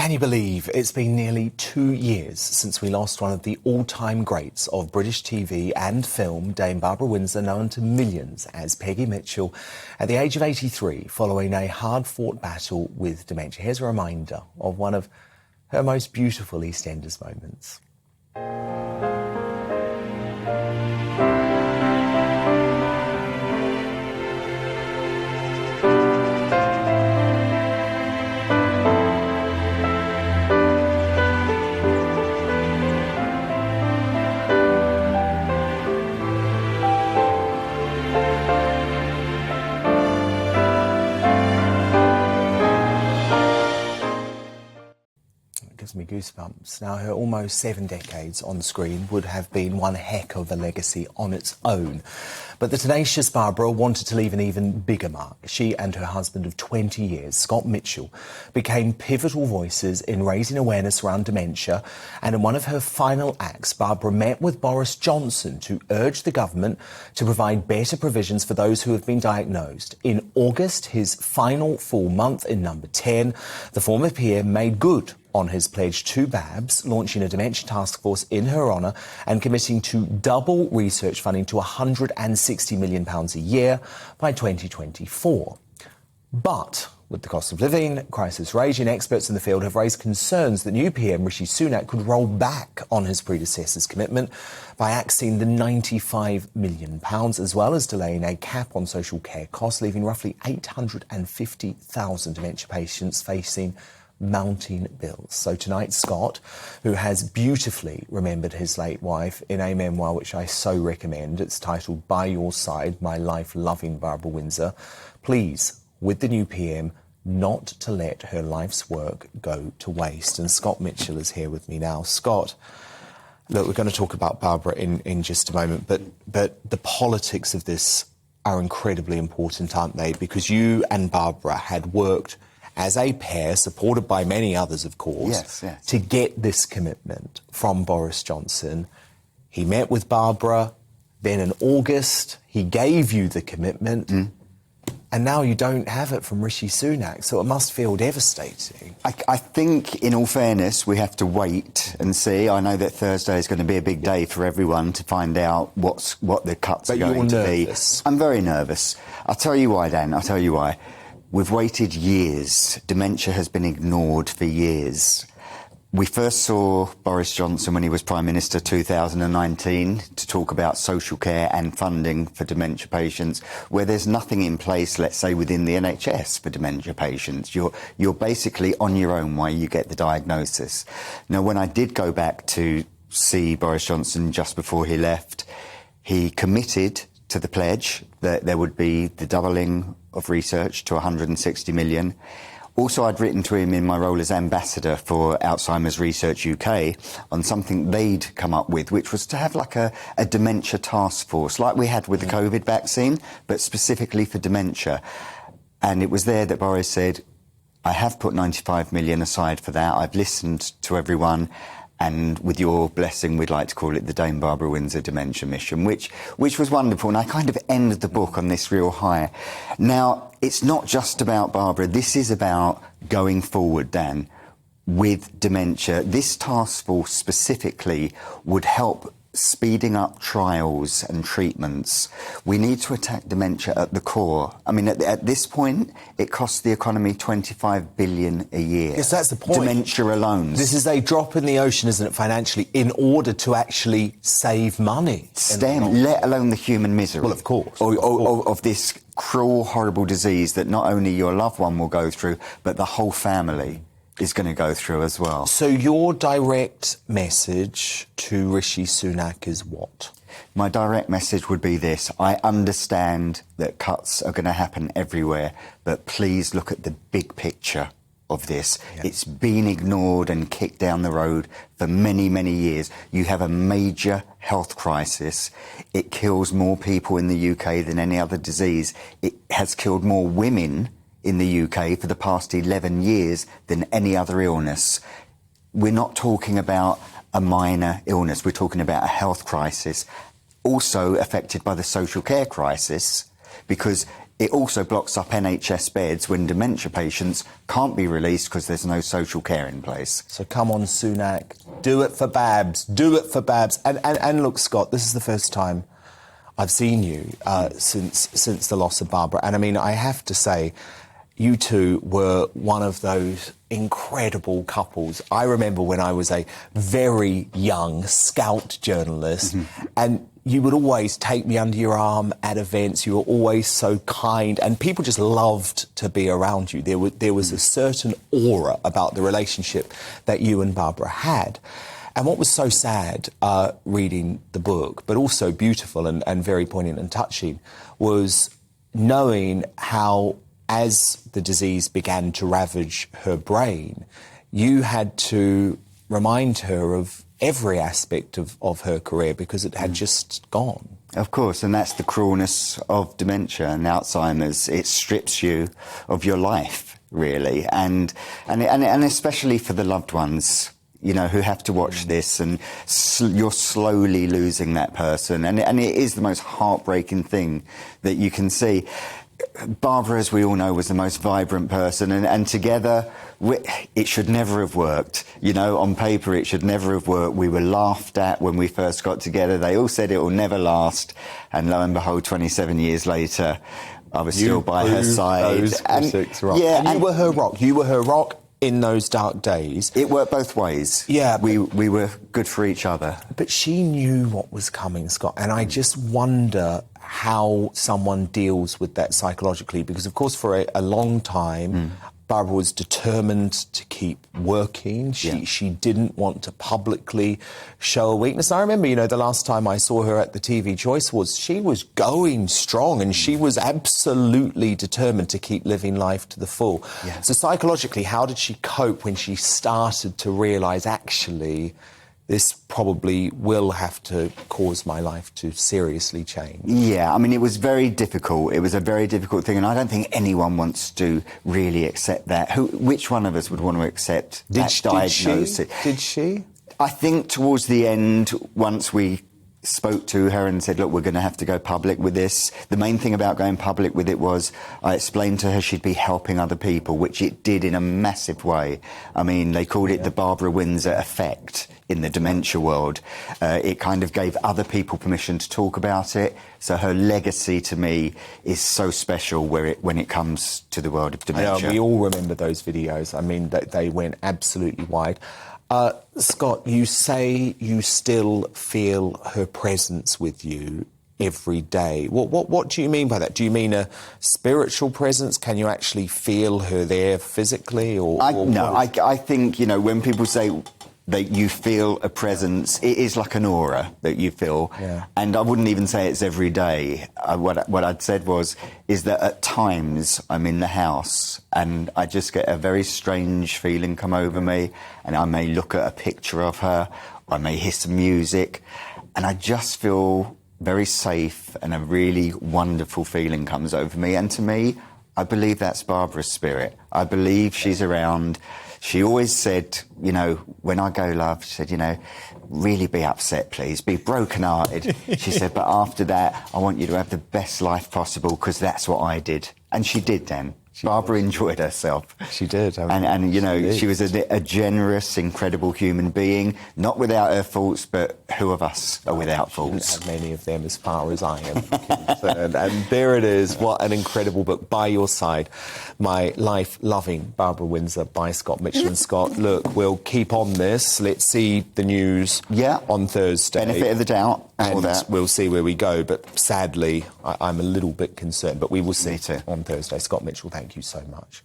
Can you believe it's been nearly 2 years since we lost one of the all-time greats of British TV and film, Dame Barbara Windsor, known to millions as Peggy Mitchell, at the age of 83, following a hard-fought battle with dementia. Here's a reminder of one of her most beautiful EastEnders moments. Gives me goosebumps. Now, her almost 7 decades on screen would have been one heck of a legacy on its own. But the tenacious Barbara wanted to leave an even bigger mark. She and her husband of 20 years, Scott Mitchell, became pivotal voices in raising awareness around dementia. And in one of her final acts, Barbara met with Boris Johnson to urge the government to provide better provisions for those who have been diagnosed. In August, his final full month in number 10, the former PM made good on his pledge to Babs, launching a dementia task force in her honour and committing to double research funding to £160 million a year by 2024. But with the cost of living crisis raging, experts in the field have raised concerns that new PM Rishi Sunak could roll back on his predecessor's commitment by axing the £95 million, as well as delaying a cap on social care costs, leaving roughly 850,000 dementia patients facing mounting bills. So tonight, Scott, who has beautifully remembered his late wife in a memoir which I so recommend, it's titled By Your Side, My Life Loving Barbara Windsor, please, with the new PM, not to let her life's work go to waste. And Scott Mitchell is here with me now. Scott, look, we're going to talk about Barbara in just a moment, but the politics of this are incredibly important, aren't they? Because you and Barbara had worked as a pair, supported by many others, of course, yes. to get this commitment from Boris Johnson. He met with Barbara, then in August, he gave you the commitment, and now you don't have it from Rishi Sunak, so it must feel devastating. I think, in all fairness, we have to wait and see. I know that Thursday is going to be a big day for everyone to find out what the cuts are going to be. I'm very nervous. I'll tell you why, Dan, I'll tell you why. We've waited years. Dementia has been ignored for years. We first saw Boris Johnson when he was Prime Minister 2019 to talk about social care and funding for dementia patients, where there's nothing in place, let's say, within the NHS for dementia patients. You're basically on your own while you get the diagnosis. Now, when I did go back to see Boris Johnson just before he left, he committed to the pledge that there would be the doubling of research to 160 million. Also, I'd written to him in my role as ambassador for Alzheimer's Research UK on something they'd come up with, which was to have like a dementia task force, like we had with the COVID vaccine, but specifically for dementia. And it was there that Boris said, I have put 95 million aside for that. I've listened to everyone. And with your blessing, we'd like to call it the Dame Barbara Windsor Dementia Mission, which was wonderful. And I kind of ended the book on this real high. Now, it's not just about Barbara. This is about going forward, Dan, with dementia. This task force specifically would help speeding up trials and treatments. We need to attack dementia at the core. I mean, at this point, it costs the economy $25 billion a year. Yes, that's the point. Dementia alone. This is a drop in the ocean, isn't it, financially, in order to actually save money. Let alone the human misery. Well, of course. Of this cruel, horrible disease that not only your loved one will go through, but the whole family is going to go through as well. So your direct message to Rishi Sunak is what? My direct message would be this. I understand that cuts are going to happen everywhere, but please look at the big picture of this. Yeah. It's been ignored and kicked down the road for many, many years. You have a major health crisis. It kills more people in the UK than any other disease. It has killed more women in the UK for the past 11 years than any other illness. We're not talking about a minor illness. We're talking about a health crisis, also affected by the social care crisis, because It also blocks up NHS beds when dementia patients can't be released because there's no social care in place. So come on, Sunak, do it for Babs, do it for Babs. And look, Scott, this is the first time I've seen you since the loss of Barbara. And I mean, I have to say, you two were one of those incredible couples. I remember when I was a very young scout journalist, and you would always take me under your arm at events. You were always so kind, and people just loved to be around you. There was a certain aura about the relationship that you and Barbara had. And what was so sad reading the book, but also beautiful and very poignant and touching, was knowing how, as the disease began to ravage her brain, you had to remind her of every aspect of her career because it had just gone. Of course, and that's the cruelness of dementia and Alzheimer's. It strips you of your life, really, and especially for the loved ones, you know, who have to watch this, and you're slowly losing that person, and it is the most heartbreaking thing that you can see. Barbara, as we all know, was the most vibrant person, and together, it should never have worked. You know, on paper, it should never have worked. We were laughed at when we first got together. They all said it will never last, and lo and behold, 27 years later, I was still by her side. And you were her rock. You were her rock in those dark days. It worked both ways. Yeah. We were good for each other. But she knew what was coming, Scott, and I just wonder how someone deals with that psychologically, because, of course, for a long time, Barbara was determined to keep working. She didn't want to publicly show a weakness. I remember, you know, the last time I saw her at the TV Choice Awards, she was going strong and she was absolutely determined to keep living life to the full. Yeah. So psychologically, how did she cope when she started to realise, actually, this probably will have to cause my life to seriously change? Yeah, I mean, it was very difficult. It was a very difficult thing, and I don't think anyone wants to really accept that. Which one of us would want to accept that diagnosis? Did she? I think towards the end, once we spoke to her and said, look, we're going to have to go public with this. The main thing about going public with it was I explained to her she'd be helping other people, which it did in a massive way. I mean, they called it the Barbara Windsor effect in the dementia world. It kind of gave other people permission to talk about it. So her legacy to me is so special when it comes to the world of dementia. We all remember those videos. I mean, they went absolutely wide. Scott, you say you still feel her presence with you every day. What do you mean by that? Do you mean a spiritual presence? Can you actually feel her there physically? I think, you know, when people say that you feel a presence, it is like an aura that you feel. Yeah. And I wouldn't even say it's every day. What I'd said is that at times I'm in the house and I just get a very strange feeling come over me, and I may look at a picture of her, or I may hear some music, and I just feel very safe, and a really wonderful feeling comes over me. And to me, I believe that's Barbara's spirit. I believe she's around. She always said, you know, when I go, love, she said, you know, really be upset, please, be broken-hearted. She said, but after that, I want you to have the best life possible, because that's what I did. And she did then. Barbara enjoyed herself. She did. And you know, she was a generous, incredible human being, not without her faults, but who of us are without faults? I don't have many of them as far as I am concerned. And there it is. What an incredible book. By your side, My Life-Loving Barbara Windsor by Scott Mitchell. And Scott, look, we'll keep on this. Let's see the news on Thursday. Benefit of the doubt. And we'll see where we go. But sadly, I'm a little bit concerned. But we will see on Thursday. Scott Mitchell, thank you so much.